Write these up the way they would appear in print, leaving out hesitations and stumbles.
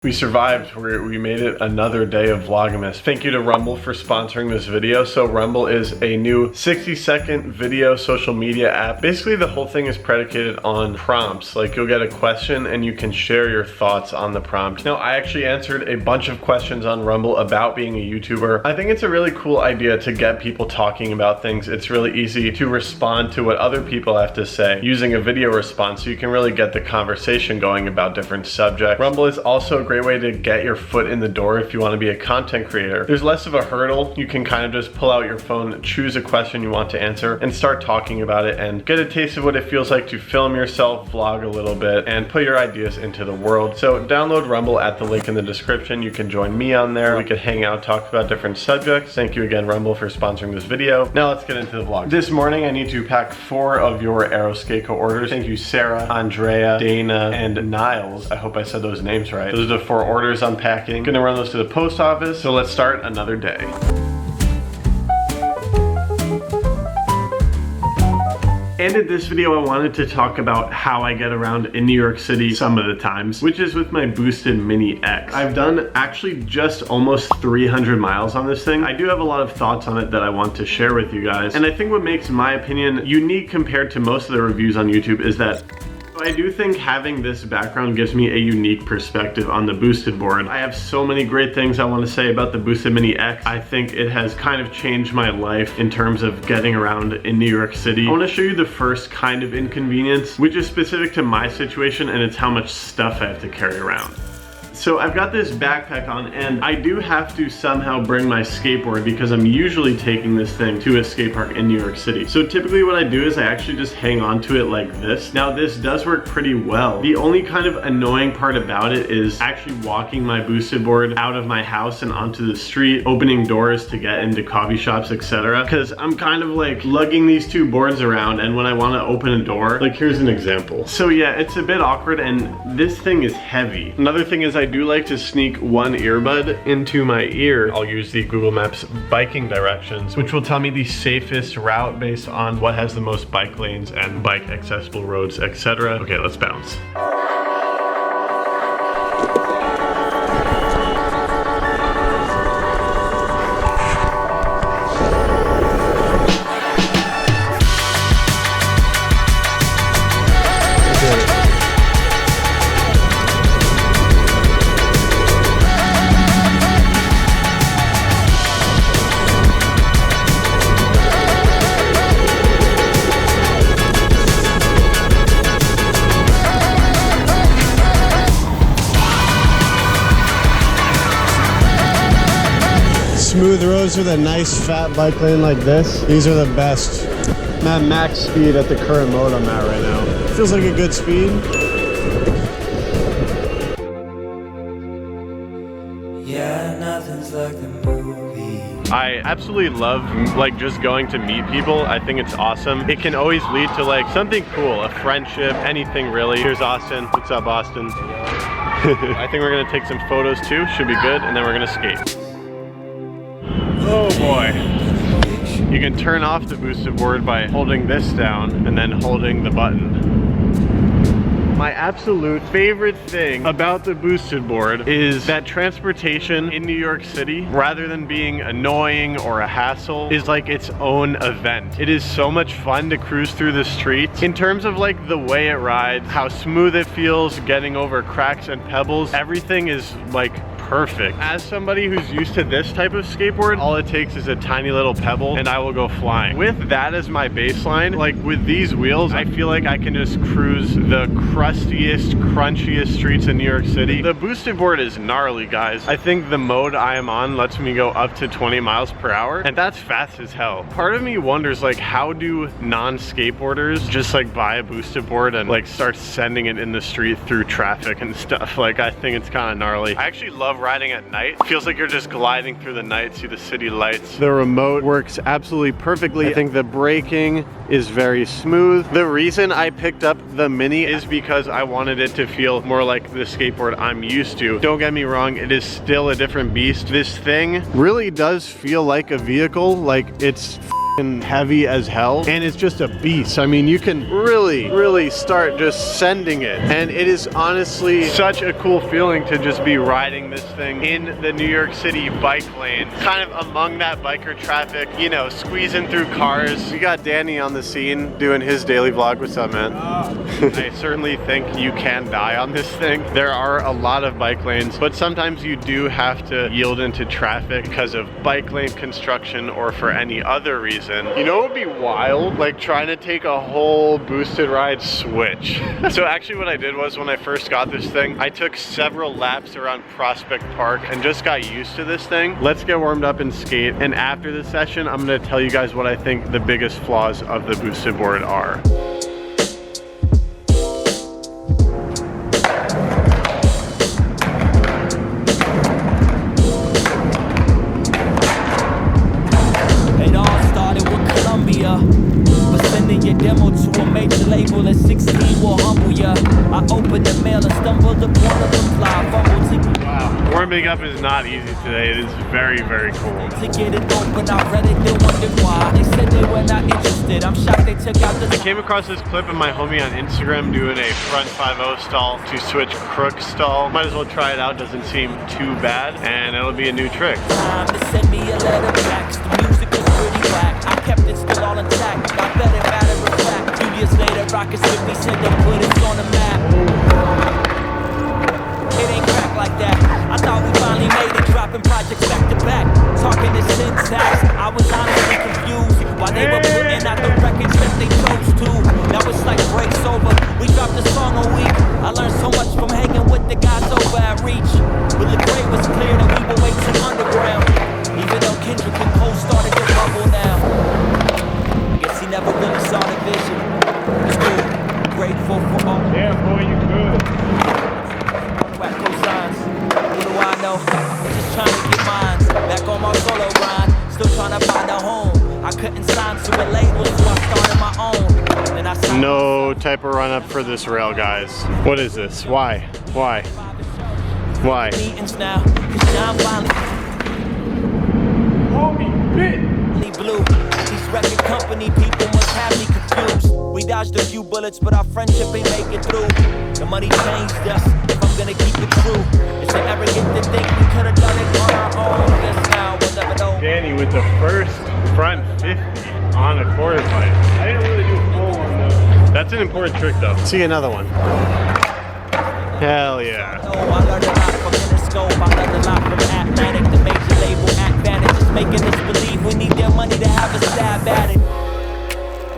We survived. We made it another day of Vlogmas. Thank you to Rumbl for sponsoring this video. So Rumbl is a new 60-second video social media app. Basically, the whole thing is predicated on prompts. Like, you'll get a question and you can share your thoughts on the prompt. Now, I actually answered a bunch of questions on Rumbl about being a YouTuber. I think it's a really cool idea to get people talking about things. It's really easy to respond to what other people have to say using a video response, so you can really get the conversation going about different subjects. Rumbl is also a great way to get your foot in the door if you want to be a content creator. There's less of a hurdle. You can kind of just pull out your phone, choose a question you want to answer, and start talking about it and get a taste of what it feels like to film yourself, vlog a little bit, and put your ideas into the world. So download Rumbl at the link in the description. You can join me on there. We could hang out, talk about different subjects. Thank you again, Rumbl, for sponsoring this video. Now let's get into the vlog. This morning, I need to pack 4 of your Aeroskateco orders. Thank you, Sarah, Andrea, Dana, and Niles. I hope I said those names right. Those are the 4 orders I'm packing. Gonna run those to the post office. So let's start another day. And in this video, I wanted to talk about how I get around in New York City some of the times, which is with my boosted Mini X. I've done actually just almost 300 miles on this thing. I do have a lot of thoughts on it that I want to share with you guys. And I think what makes my opinion unique compared to most of the reviews on YouTube is that I do think having this background gives me a unique perspective on the boosted board. I have so many great things I want to say about the boosted Mini X. I think it has kind of changed my life in terms of getting around in New York City. I want to show you the first kind of inconvenience, which is specific to my situation, and it's how much stuff I have to carry around. So I've got this backpack on, and I do have to somehow bring my skateboard because I'm usually taking this thing to a skate park in New York City. So typically what I do is I actually just hang on to it like this. Now this does work pretty well. The only kind of annoying part about it is actually walking my boosted board out of my house and onto the street, opening doors to get into coffee shops, etc. Because I'm kind of like lugging these 2 boards around, and when I want to open a door, like here's an example. So yeah, it's a bit awkward, and this thing is heavy. Another thing is I do like to sneak one earbud into my ear. I'll use the Google Maps biking directions, which will tell me the safest route based on what has the most bike lanes and bike accessible roads, etc. Okay, let's bounce. Smooth roads with a nice fat bike lane like this. These are the best. I'm at max speed at the current mode I'm at right now. Feels like a good speed. Yeah, nothing's like the movie. I absolutely love like just going to meet people. I think it's awesome. It can always lead to like something cool, a friendship, anything really. Here's Austin. What's up, Austin? I think we're gonna take some photos too. Should be good, and then we're gonna skate. Oh boy. You can turn off the boosted board by holding this down and then holding the button. My absolute favorite thing about the boosted board is that transportation in New York City, rather than being annoying or a hassle, is like its own event. It is so much fun to cruise through the streets. In terms of like the way it rides, how smooth it feels, getting over cracks and pebbles, everything is like perfect. As somebody who's used to this type of skateboard, all it takes is a tiny little pebble and I will go flying. With that as my baseline, like with these wheels, I feel like I can just cruise the crustiest, crunchiest streets in New York City. The boosted board is gnarly, guys. I think the mode I am on lets me go up to 20 miles per hour, and that's fast as hell. Part of me wonders, like, how do non-skateboarders just like buy a boosted board and like start sending it in the street through traffic and stuff? Like, I think it's kind of gnarly. I actually love riding at night. It feels like you're just gliding through the night, see the city lights. The remote works absolutely perfectly. I think the braking is very smooth. The reason I picked up the Mini is because I wanted it to feel more like the skateboard I'm used to. Don't get me wrong, it is still a different beast. This thing really does feel like a vehicle. Like, it's heavy as hell, and it's just a beast. I mean, you can really start just sending it, and it is honestly such a cool feeling to just be riding this thing in the New York City bike lane, kind of among that biker traffic, you know, squeezing through cars. We got Danny on the scene doing his daily vlog. What's up, man? I certainly think you can die on this thing. There are a lot of bike lanes, but sometimes you do have to yield into traffic because of bike lane construction or for any other reason. You know what would be wild? Like trying to take a whole boosted ride switch. So actually what I did was when I first got this thing, I took several laps around Prospect Park and just got used to this thing. Let's get warmed up and skate. And after this session, I'm gonna tell you guys what I think the biggest flaws of the boosted board are. Your demo to a major label at 16 will humble ya. I opened the mail and stumbled upon a reply. Wow, warming up is not easy today. It is very cold. To get it open, I read it, they wondered why. They said they were not interested. I'm shocked they took out the. I came across this clip of my homie on Instagram doing a front 5-0 stall to switch crook stall. Might as well try it out. Doesn't seem too bad, and it'll be a new trick. Time to send me a letter back. The music was pretty whack. I kept it still all intact. I bet it matter of fact. 2 years later, Rockets with me said to put it on the map. It ain't crack like that. I thought we finally made it, dropping projects back to back. Talking this syntax, I was honestly confused why they were putting out the records that they chose to. Now it's like breaks over. We dropped a song a week. I learned so much from hanging with the guys over at Reach. But the grade was clear that we were way too underground. Even though Kendrick and Cole started to bubble now. I guess he never really saw the vision. It's cool, grateful for all. Yeah, boy, you could. Wacko signs. What do I know? I'm just trying to get mines. Back on my solo grind. Still trying to find a home. I couldn't sign to a label, so I started my own. Then I signed No type of run up for this rail, guys. What is this? Why? meetings now. Cause John finally. Homie, bit. Blue. These record company people must have me confused. We dodged a few bullets, but our friendship ain't make it through. The money changed us, if I'm gonna keep it true. It's an arrogant to think we could've done it on our own. Guess now we'll never know. Danny with the first front 50 on a quarter pipe. I didn't really do a full one though. That's an important trick though. See another one. Hell yeah. I learned a lot from Interscope. I learned a lot from Atlantic, the major label Advantage. Just making us believe we need their money to have a stab at it.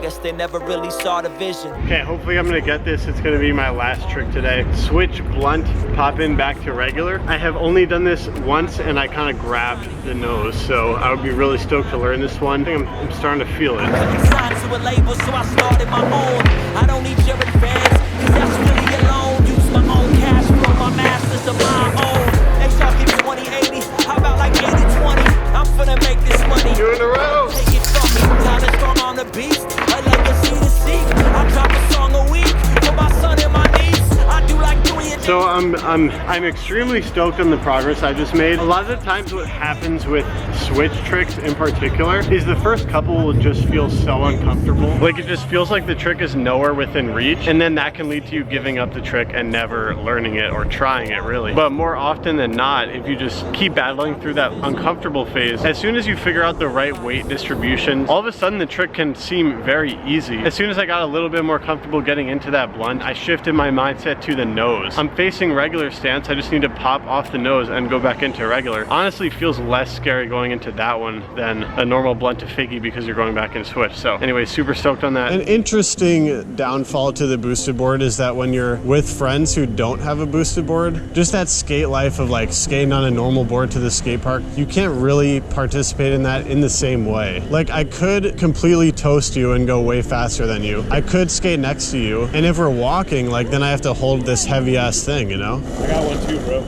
Guess they never really saw the vision. Okay, hopefully I'm gonna get this. It's gonna be my last trick today. Switch blunt, pop in back to regular. I have only done this once and I kind of grabbed the nose, so I would be really stoked to learn this one. I think I'm starting to feel it. Signed to a label, so I started my own. I don't need your advance, cause that's really alone. Use my own cash flow, my masters of my own. Next y'all get 20/80, how about like 80/20? I'm finna make this money. 2 in a row. Take it from me, time to storm on the beast. A legacy to seek. I drop a song a week for my son and my niece. I do like 3 a day. So I'm extremely stoked on the progress I just made. A lot of the times what happens with switch tricks in particular is the first couple will just feel so uncomfortable. Like it just feels like the trick is nowhere within reach, and then that can lead to you giving up the trick and never learning it or trying it really. But more often than not, if you just keep battling through that uncomfortable phase, as soon as you figure out the right weight distribution, all of a sudden the trick can seem very easy. As soon as I got a little bit more comfortable getting into that blunt, I shifted my mindset to the nose. I'm facing regular stance, I just need to pop off the nose and go back into regular. Honestly, feels less scary going into that one than a normal blunt to fakie because you're going back in switch. So anyway, super stoked on that. An interesting downfall to the boosted board is that when you're with friends who don't have a boosted board, just that skate life of like skating on a normal board to the skate park, you can't really participate in that in the same way. Like I could completely toast you and go way faster than you. I could skate next to you, and if we're walking, like then I have to hold this heavy ass thing, you know? I got one too, bro.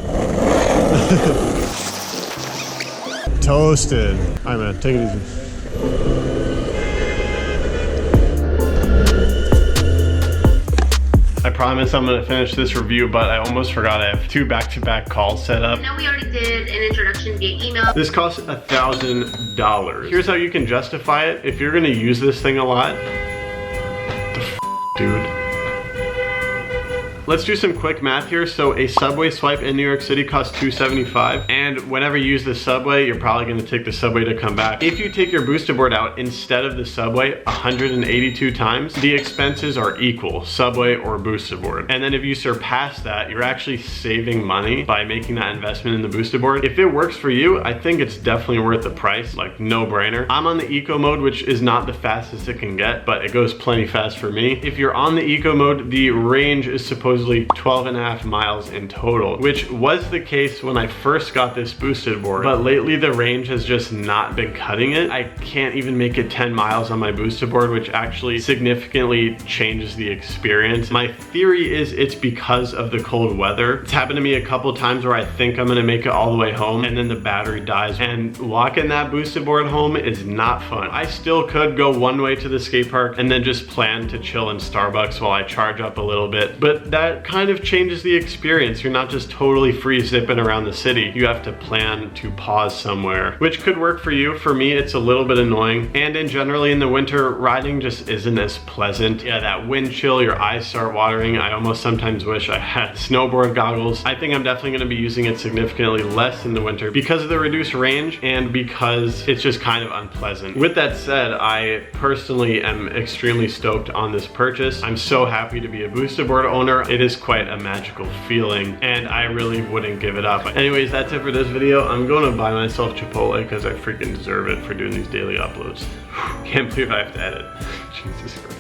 Toasted. All right, man, take it easy. I promise I'm gonna finish this review, but I almost forgot I have 2 back-to-back calls set up. Now we already did an introduction via email. This costs $1,000. Here's how you can justify it. If you're gonna use this thing a lot, dude. Let's do some quick math here. So a subway swipe in New York City costs $2.75, and whenever you use the subway, you're probably gonna take the subway to come back. If you take your booster board out instead of the subway 182 times, the expenses are equal, subway or booster board. And then if you surpass that, you're actually saving money by making that investment in the booster board. If it works for you, I think it's definitely worth the price, like no brainer. I'm on the eco mode, which is not the fastest it can get, but it goes plenty fast for me. If you're on the eco mode, the range is supposed 12.5 miles in total, which was the case when I first got this boosted board, but lately the range has just not been cutting it. I can't even make it 10 miles on my boosted board, which actually significantly changes the experience. My theory is it's because of the cold weather. It's happened to me a couple times where I think I'm gonna make it all the way home and then the battery dies, and walking that boosted board home is not fun. I still could go one way to the skate park and then just plan to chill in Starbucks while I charge up a little bit, but that kind of changes the experience. You're not just totally free zipping around the city. You have to plan to pause somewhere, which could work for you. For me, it's a little bit annoying. And in generally in the winter, riding just isn't as pleasant. Yeah, that wind chill, your eyes start watering. I almost sometimes wish I had snowboard goggles. I think I'm definitely gonna be using it significantly less in the winter because of the reduced range and because it's just kind of unpleasant. With that said, I personally am extremely stoked on this purchase. I'm so happy to be a booster board owner. It is quite a magical feeling, and I really wouldn't give it up. Anyways, that's it for this video. I'm going to buy myself Chipotle because I freaking deserve it for doing these daily uploads. Can't believe I have to edit. Jesus Christ.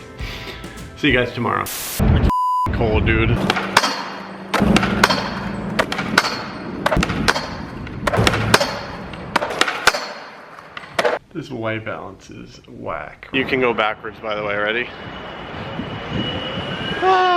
See you guys tomorrow. It's cold, dude. This white balance is whack. You can go backwards, by the way. Ready? Ah!